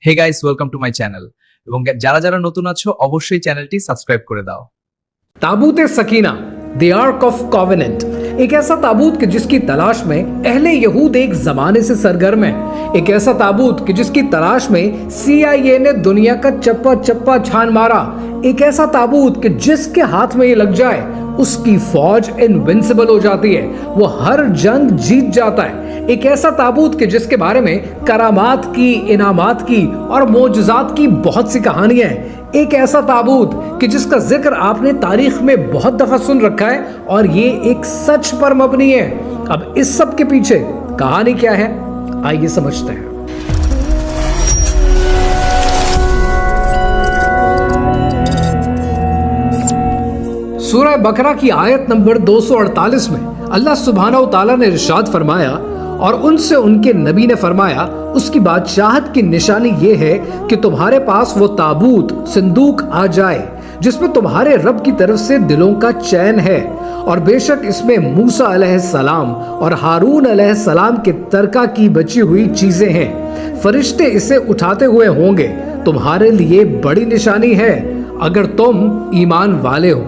Hey guys, welcome to my channel. এবং যারা যারা নতুন আছো অবশ্যই চ্যানেলটি সাবস্ক্রাইব করে দাও। ताबूत Sakina, the arc of covenant, एक ऐसा ताबूत कि जिसकी तलाश में अहले यहूद एक जमाने से सरगर्म है। एक ऐसा ताबूत कि जिसकी तलाश में CIA ने दुनिया का चप्पा चप्पा छान मारा। एक ऐसा ताबूत कि जिसके हाथ में ये लग जाए उसकी फौज इनविंसिबल हो जाती है, वो हर जंग जीत जाता है। एक ऐसा ताबूत कि जिसके बारे में करामात की, इनामात की और मोजज़ात की बहुत सी कहानियां हैं। एक ऐसा ताबूत कि जिसका जिक्र आपने तारीख में बहुत दफा सुन रखा है और ये एक सच पर मबनी है। अब इस सब के पीछे कहानी क्या है, आइए समझते हैं। सूरह बकरा की आयत नंबर 248 में अल्लाह सुब्हानहू तआला ने इरशाद फरमाया, और उनसे उनके नबी ने फरमाया, उसकी बादशाहत की निशानी ये है कि तुम्हारे पास वो ताबूत संदूक आ जाए जिसमें तुम्हारे रब की तरफ से दिलों का चैन है, और बेशक इसमें मूसा अलैहिस्सलाम और हारून अलैहिस्सलाम के तरका की बची हुई चीजें हैं। फरिश्ते इसे उठाते हुए होंगे। तुम्हारे लिए बड़ी निशानी है अगर तुम ईमान वाले हो।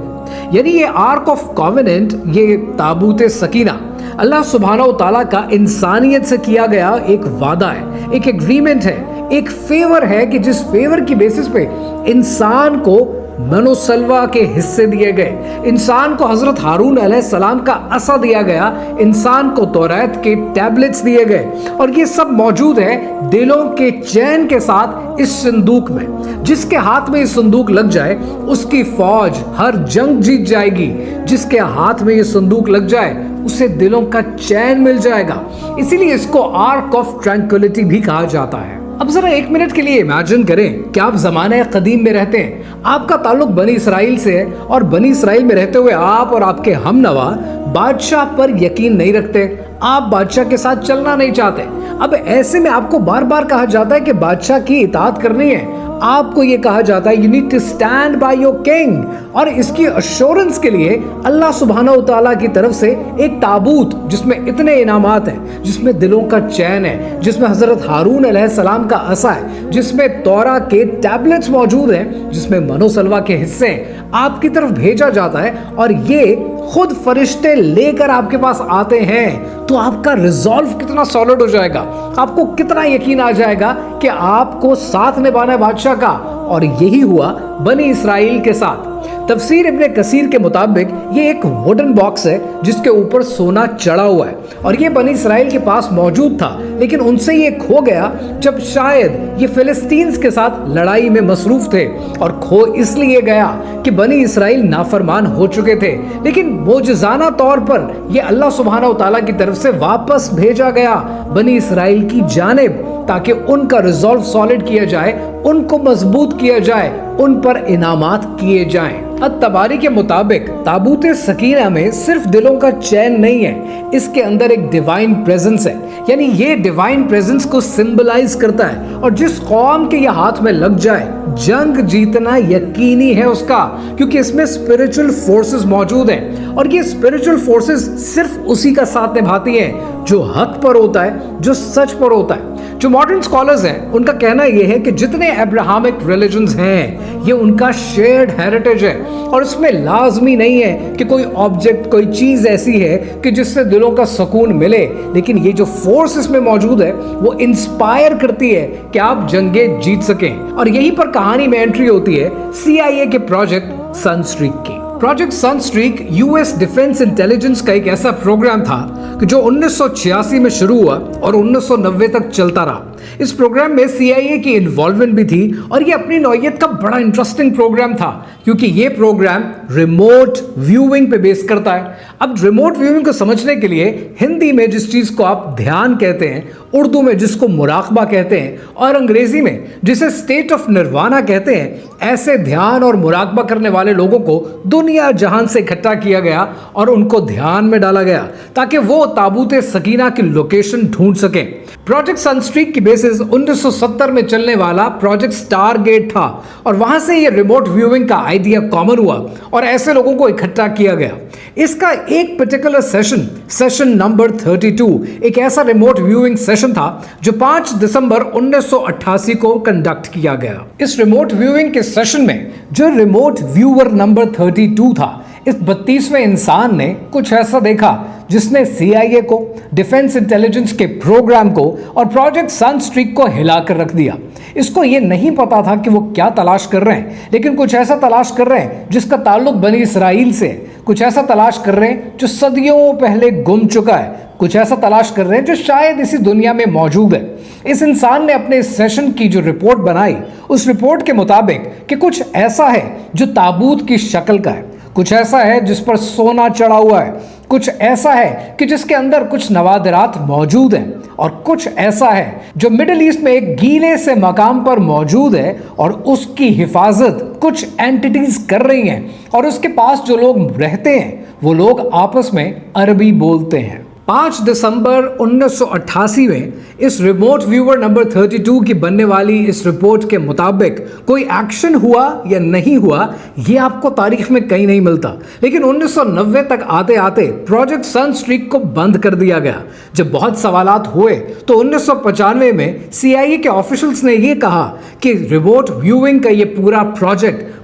यानी ये आर्क ऑफ कॉवेनेंट, ये ताबूत सकीना अल्लाह सुब्हानहू तआला का इंसानियत से किया गया एक वादा है, एक एग्रीमेंट है, एक फेवर है कि जिस फेवर की बेसिस पे इंसान को मनोसलवा के हिस्से दिए गए, इंसान को हजरत हारून अलैहिस्सलाम का असा दिया गया, इंसान को तौरात के टैबलेट्स दिए गए, और ये सब मौजूद है दिलों के चैन के साथ इस संदूक में। जिसके हाथ में ये संदूक लग जाए उसकी फौज हर जंग जीत जाएगी। जिसके हाथ में ये संदूक लग जाए उसे दिलों का चैन मिल जाएगा। इसीलिए इसको आर्क ऑफ ट्रैंक्विलिटी भी कहा जाता है। अब जरा एक मिनट के लिए इमेजिन करें कि आप जमाने कदीम में रहते हैं, आपका ताल्लुक बनी इसराइल से है, और बनी इसराइल में रहते हुए आप और आपके हमनवा बादशाह पर यकीन नहीं रखते, आप बादशाह के साथ चलना नहीं चाहते। अब ऐसे में आपको बार बार कहा जाता है कि बादशाह की इताअत करनी है। आपको ये कहा जाता है you need to stand by your king, और इसकी अश्योरेंस के लिए अल्लाह सुब्हानहू तआला की तरफ से एक ताबूत जिसमें इतने इनामात हैं, जिसमें दिलों का चैन है, जिसमें हजरत हारून अलैहिस्सलाम का असा है, जिसमें तौरा के टैबलेट्स मौजूद हैं, जिसमें मनोसलवा के हिस्से हैं, आपकी तरफ भेजा जाता है। और ये खुद फरिश्ते लेकर आपके पास आते हैं, तो आपका रिजॉल्व कितना सॉलिड हो जाएगा, आपको कितना यकीन आ जाएगा कि आपको साथ निभाना है बादशाह का। और यही हुआ बनी इसराइल के साथ। तफसीर इब्ने कसीर के मुताबिक ये एक वुडन बॉक्स है जिसके ऊपर सोना चढ़ा हुआ है, और ये बनी इसराइल के पास मौजूद था, लेकिन उनसे ये खो गया जब शायद ये फिलिस्तीन्स के साथ लड़ाई में मसरूफ थे। और खो इसलिए गया कि बनी इसराइल नाफरमान हो चुके थे, लेकिन मोजज़ाना तौर पर ये अल्लाह सुब्हानहू तआला की तरफ से वापस भेजा गया बनी इसराइल की जानिब, ताकि उनका रिजॉल्व सॉलिड किया जाए, उनको मजबूत किया जाए, उन पर इनामात किए जाएं। अत-तबारी के मुताबिक ताबूत सकीना में सिर्फ दिलों का चैन नहीं है, इसके अंदर एक डिवाइन प्रेजेंस है। यानी ये डिवाइन प्रेजेंस को सिंबलाइज करता है, और जिस कौम के ये हाथ में लग जाए जंग जीतना यकीनी है उसका, क्योंकि इसमें स्पिरिचुअल फोर्सेस मौजूद हैं, और ये स्पिरिचुअल फोर्सेस सिर्फ उसी का साथ निभाती हैं जो हक पर होता है, जो सच पर होता है। जो मॉडर्न स्कॉलर्स हैं उनका कहना यह है कि जितने अब्राहमिक रिलीजन्स हैं ये उनका शेयर्ड हेरिटेज है, और इसमें लाजमी नहीं है कि कोई ऑब्जेक्ट, कोई चीज ऐसी है कि जिससे दिलों का सुकून मिले, लेकिन ये जो फोर्स इसमें मौजूद है वो इंस्पायर करती है कि आप जंगें जीत सकें। और यहीं पर कहानी में एंट्री होती है CIA के प्रोजेक्ट सनस्ट्रीक की। प्रोजेक्ट सनस्ट्रीक यूएस डिफेंस इंटेलिजेंस का एक ऐसा प्रोग्राम था कि जो 1986 में शुरू हुआ और 1990 तक चलता रहा। इस प्रोग्राम में CIA की इन्वॉल्वमेंट भी थी, और ये अपनी नौइयत का बड़ा इंटरेस्टिंग प्रोग्राम था, क्योंकि ये प्रोग्राम रिमोट व्यूइंग पे बेस करता है। अब रिमोट व्यूइंग को समझने के लिए हिंदी में जिस चीज को आप ध्यान कहते हैं, उर्दू में जिसको मुराकबा कहते हैं, और अंग्रेजी में जिसे स्टेट ऑफ निर्वाणा कहते हैं, ऐसे ध्यान और मुराकबा करने वाले लोगों को दुनिया जहान से इकट्ठा किया गया और उनको ध्यान में डाला गया ताकि वो ताबूत सकीना की लोकेशन ढूंढ सकें। प्रोजेक्ट सनस्ट्रीक की बेसिस 1970 में चलने वाला प्रोजेक्ट स्टारगेट था और वहां से ये रिमोट व्यूइंग का आइडिया कॉमन हुआ और ऐसे लोगों को इकट्ठा किया गया। इसका एक पर्टिकुलर सेशन नंबर 32 एक ऐसा रिमोट व्यूइंग सेशन था जो 5 दिसंबर 1988 को कंडक्ट किया गया। इस रिमोट व्यूइंग के सेशन में जो रिमोट व्यूअर नंबर 32 था, इस 32वें इंसान ने कुछ ऐसा देखा जिसने CIA को, डिफेंस इंटेलिजेंस के प्रोग्राम को और प्रोजेक्ट सनस्ट्रीक को हिलाकर रख दिया। इसको ये नहीं पता था कि वो क्या तलाश कर रहे हैं, लेकिन कुछ ऐसा तलाश कर रहे हैं जिसका ताल्लुक बनी इसराइल से, कुछ ऐसा तलाश कर रहे हैं जो सदियों पहले गुम चुका है, कुछ ऐसा तलाश कर रहे हैं जो शायद इसी दुनिया में मौजूद है। इस इंसान ने अपने सेशन की जो रिपोर्ट बनाई, उस रिपोर्ट के मुताबिक कि कुछ ऐसा है जो ताबूत की शक्ल का है, कुछ ऐसा है जिस पर सोना चढ़ा हुआ है, कुछ ऐसा है कि जिसके अंदर कुछ नवादिरात मौजूद हैं, और कुछ ऐसा है जो मिडिल ईस्ट में एक गीले से मकाम पर मौजूद है और उसकी हिफाजत कुछ एंटिटीज कर रही हैं, और उसके पास जो लोग रहते हैं वो लोग आपस में अरबी बोलते हैं। 5 दिसंबर 1988 में इस रिमोट व्यूअर नंबर 32 की बनने वाली इस रिपोर्ट के मुताबिक कोई एक्शन हुआ या नहीं हुआ ये आपको तारीख में कहीं नहीं मिलता, लेकिन 1990 तक आते आते प्रोजेक्ट सनस्ट्रीक को बंद कर दिया गया। जब बहुत सवालात हुए तो 1995 में CIA के ऑफिशियल्स ने ये कहा कि रिमोट व्यूइंग का ये पूरा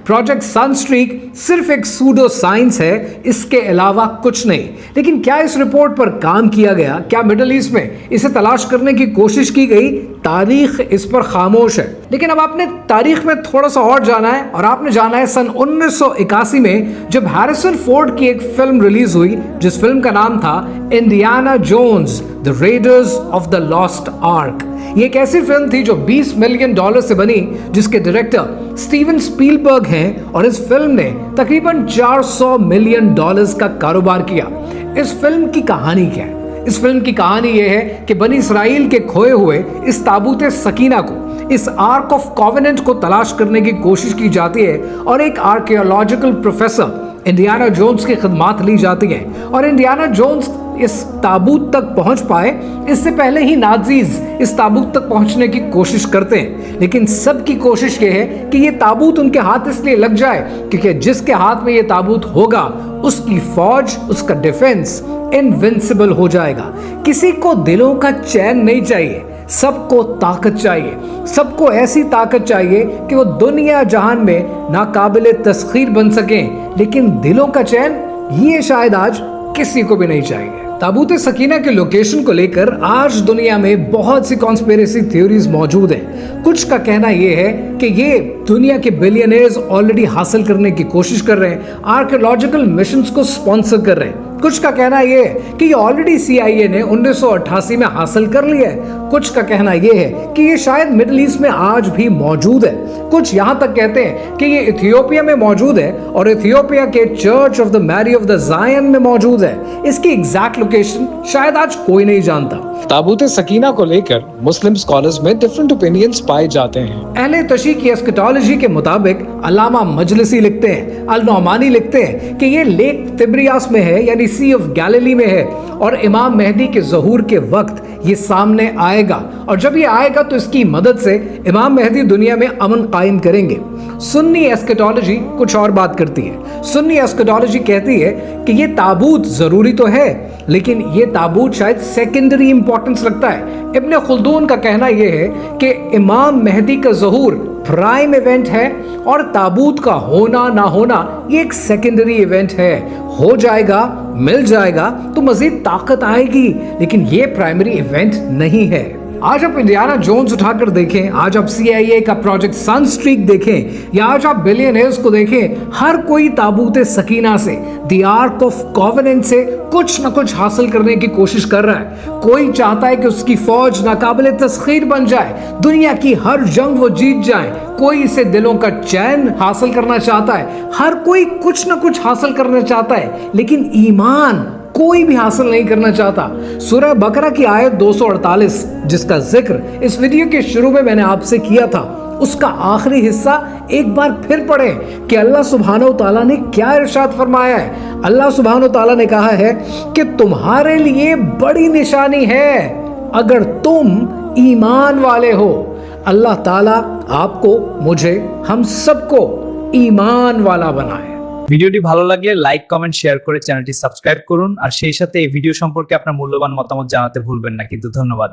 प्रोजेक्ट सनस्ट्रीक सिर्फ एक सूडो साइंस है, इसके अलावा कुछ नहीं। लेकिन क्या इस रिपोर्ट पर काम किया गया? क्या मिडिल ईस्ट में इसे तलाश करने की कोशिश की गई? तारीख इस पर खामोश है। लेकिन अब आपने तारीख में थोड़ा सा और जाना है, और आपने जाना है सन 1981 में जब हैरिसन फोर्ड की एक फिल्म रिलीज हुई, जिस फिल्म का नाम था Indiana Jones the Raiders of the Lost Ark. ये एक ऐसी फिल्म थी जो $20 मिलियन से बनी, जिसके डायरेक्टर स्टीवन स्पीलबर्ग हैं, और इस फिल्म ने तकरीबन $400 मिलियन का कारोबार किया। इस फिल्म की कहानी क्या है? इस फिल्म की कहानी यह है कि बनी इसराइल के खोए हुए इस ताबूत सकीना को, इस आर्क ऑफ कॉवेनेंट को तलाश करने की कोशिश की जाती है, और एक आर्कियोलॉजिकल प्रोफेसर इंडियाना जोन्स की खिदमात ली जाती है, और इंडियाना जोन्स इस ताबूत तक पहुंच पाए इससे पहले ही नाज़ीज इस ताबूत तक पहुंचने की कोशिश करते हैं। लेकिन सबकी कोशिश ये है कि ये ताबूत उनके हाथ इसलिए लग जाए क्योंकि जिसके हाथ में ये ताबूत होगा उसकी फौज, उसका डिफेंस इनविंसिबल हो जाएगा। किसी को दिलों का चैन नहीं चाहिए, सबको ताकत चाहिए, सबको ऐसी ताकत चाहिए कि वो दुनिया जहान में नाकाबिले तस्खीर बन सकें, लेकिन दिलों का चैन ये शायद आज किसी को भी नहीं चाहिए। ताबूत सकीना के लोकेशन को लेकर आज दुनिया में बहुत सी कॉन्स्पिरेसी थ्योरीज मौजूद हैं। कुछ का कहना यह है कि ये दुनिया के बिलियनर्स ऑलरेडी हासिल करने की कोशिश कर रहे हैं, आर्कियोलॉजिकल मिशंस को स्पॉन्सर कर रहे हैं। कुछ का कहना यह है कि ये ऑलरेडी CIA ने 1988 में हासिल कर लिया है। कुछ का कहना यह है कि ये शायद मिडिल ईस्ट में आज भी मौजूद है। कुछ यहाँ तक कहते हैं कि ये इथियोपिया में मौजूद है और इथियोपिया के church of the Mary of the Zion में मौजूद है। इसकी एग्जैक्ट लोकेशन शायद आज कोई नहीं जानता। ताबूत सकीना को लेकर मुस्लिम स्कॉलर्स में डिफरेंट ओपिनियंस पाए जाते हैं। अहले तशी की एस्केटोलॉजी के मुताबिक अल्लामा मजलिसी लिखते हैं, अल नौमानी लिखते हैं कि ये लेक तिब्रियास में है, यानी सी ऑफ गैलिली में है, और इमाम मेहदी के ज़हूर के वक्त ये सामने आएगा, और जब ये आएगा तो इसकी मदद से इमाम मेहदी दुनिया में अमन कायम करेंगे। सुन्नी एस्केटोलॉजी कुछ और बात करती है। सुन्नी एस्केटोलॉजी कहती है कि ये ताबूत जरूरी तो है, लेकिन ये ताबूत शायद सेकेंडरी इंपॉर्टेंस रखता है। इब्न खुल्दून का कहना यह है कि इमाम मेहदी का ज़हूर प्राइम इवेंट है और ताबूत का होना ना होना ये एक सेकेंडरी इवेंट है। हो जाएगा, मिल जाएगा तो मजीद ताकत आएगी, लेकिन ये प्राइमरी इवेंट नहीं है। आज आप इंडियाना जोन्स उठाकर देखें, आज आप CIA का प्रोजेक्ट सनस्ट्रीक देखें, या आज आप बिलियनर्स को देखें, हर कोई ताबूत सकीना से, द आर्क ऑफ कॉवेनेंट से कुछ न कुछ हासिल करने की कोशिश कर रहा है। कोई चाहता है कि उसकी फौज नाकाबिले तस्खीर बन जाए, दुनिया की हर जंग वो जीत जाए। कोई इसे दिलों का चैन हासिल करना चाहता है, हर कोई कुछ न कुछ हासिल करना चाहता है, लेकिन ईमान कोई भी हासिल नहीं करना चाहता। सूरह बकरा की आयत 248 जिसका जिक्र इस वीडियो के शुरू में मैंने आपसे किया था, उसका आखिरी हिस्सा एक बार फिर पढ़ें कि अल्लाह सुब्हानहू तआला ने क्या इरशाद फरमाया है। अल्लाह सुब्हानहू तआला ने कहा है कि तुम्हारे लिए बड़ी निशानी है। अगर तुम ईमान वाले हो। अल्लाह ताला आपको, मुझे, हम सबको ईमान वाला बनाए। ভিডিওটি ভালো লাগলে লাইক কমেন্ট শেয়ার করে চ্যানেলটি সাবস্ক্রাইব করুন আর সেই সাথে এই ভিডিও সম্পর্কে আপনার মূল্যবান মতামত জানাতে ভুলবেন না। কিন্তু ধন্যবাদ।